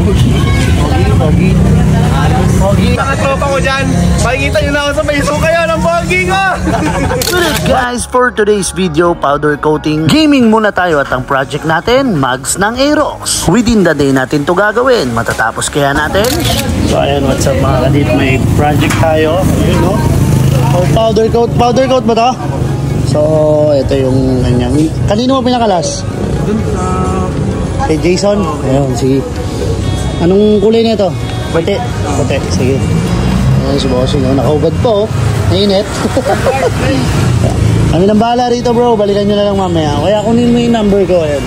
Pogi. Mga tropa ko dyan, makikita nyo na ako sa may kayo ng pogi ko. Good guys, for today's video, powder coating gaming muna tayo at ang project natin, mugs ng Aerox. Within the day natin to gagawin, matatapos kaya natin? So ayan, what's up mga kadit, may project tayo. Ayun no? Oh, powder coat ba to? So, ito yung kanyang, kanino mo pinakalas? Dun sa... Kay Jason? Ayun, sige. Anong kulay na ito? Puti. Puti, sige. Ayan si Bossing, nakaubad po. Nainit. Kami nang bahala rito bro, balikan nyo na lang mamaya. Kaya kunin mo yung number ko. Ayan.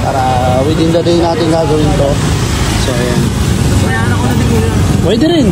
Para within the day natin gagawin to. So, ayan. Pwede rin.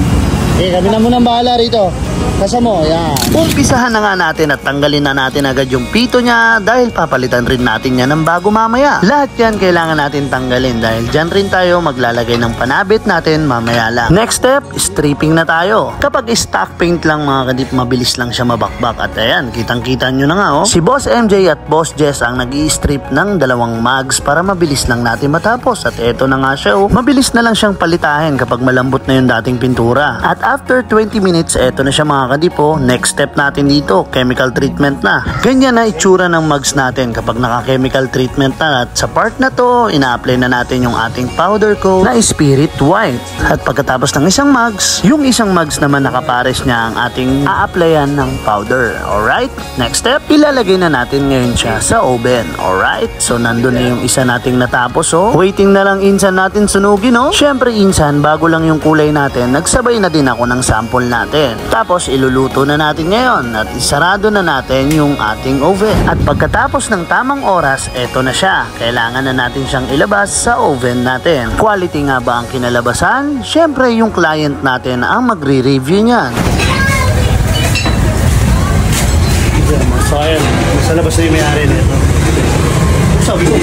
Kami na munang bahala rito. Kasa mo, yan. Umpisahan na nga natin at tanggalin na natin agad yung pito niya dahil papalitan rin natin yan ng bago mamaya. Lahat yan kailangan natin tanggalin dahil dyan rin tayo maglalagay ng panabit natin mamaya lang. Next step, stripping na tayo. Kapag stock paint lang mga kadip, mabilis lang siya mabakbak. At ayan, kitang-kita nyo na nga oh. Si Boss MJ at Boss Jess ang nag-i-strip ng dalawang mugs para mabilis lang natin matapos. At eto na nga siya oh. Mabilis na lang siyang palitahin kapag malambot na yung dating pintura. At after 20 minutes, eto na siya mga kadipo, next step natin dito, chemical treatment na. Ganyan na itsura ng mugs natin kapag naka-chemical treatment na. At sa part na to, ina-apply na natin yung ating powder coat na Spirit White. At pagkatapos ng isang mugs, yung isang mugs naman nakapares niya ang ating a-applyan ng powder. Alright? Next step, ilalagay na natin ngayon siya sa oven. Alright? So nandun na yung isa nating natapos oh. Waiting na lang insan natin sunugin oh. Syempre insan, bago lang yung kulay natin, nagsabay na din ako ng sample natin. Tapos iluluto na natin ngayon at isarado na natin yung ating oven. At pagkatapos ng tamang oras, eto na siya. Kailangan na natin siyang ilabas sa oven natin. Quality nga ba ang kinalabasan? Syempre yung client natin ang magre-review niyan. So ayan, sa labas na yung may-ari nito. Sabi ko.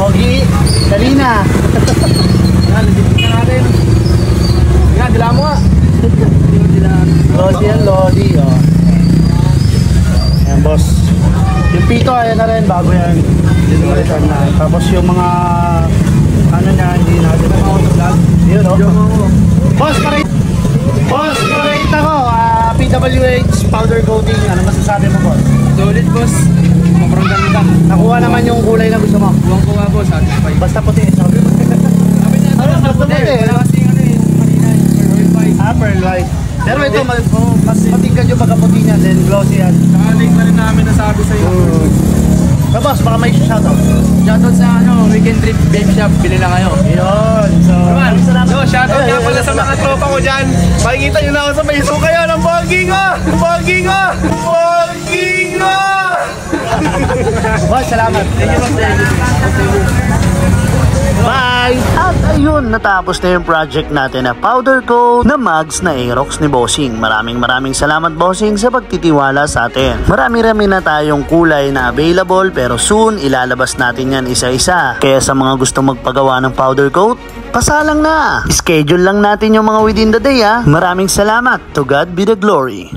Pogi, dali na. Yan, nagiging na natin. Yan, dila mo ah. Lodi yan, Lodi. Oh. Ayan, boss. Yung pito, ayan na rin, bago yan. Dinuritan na. Tapos yung mga, ano na, hindi natin na. Yun, oh. Boss, correct ako. PWH, powder coating. Ano masasabi mo, boss? Solid, boss. Sobrang ganda. Nakuha naman yung kulay na gusto mo. Buwang ko nga, boss. Satisfied. Basta puti. Sabi mo. Sabi niya, basta puti. Wala kasing ano yung kanina. Pearl white. Pearl white. Pero ito, mas matingkad yung pagkaputi niya, then glossy yan. Nakaling na rin namin nasabi sa'yo. Boss, baka may shoutout. Shoutout sa Weekend Trip Babe Shop. Bili na kayo. Yun. So, Shoutout nga pala sa mga tropa ko dyan. Makikita nyo na ako sa may kayo ng pogi ko. Pogi ko. Pogi ko. boss, salamat. Thank you. Bye! At ayun, natapos na yung project natin na powder coat na mugs na Aerox ni Bossing. Maraming salamat Bossing sa pagtitiwala sa atin. Marami na tayong kulay na available pero soon ilalabas natin yan isa-isa. Kaya sa mga gusto magpagawa ng powder coat, pasalang na! Schedule lang natin yung mga within the day ha. Maraming salamat. To God be the glory.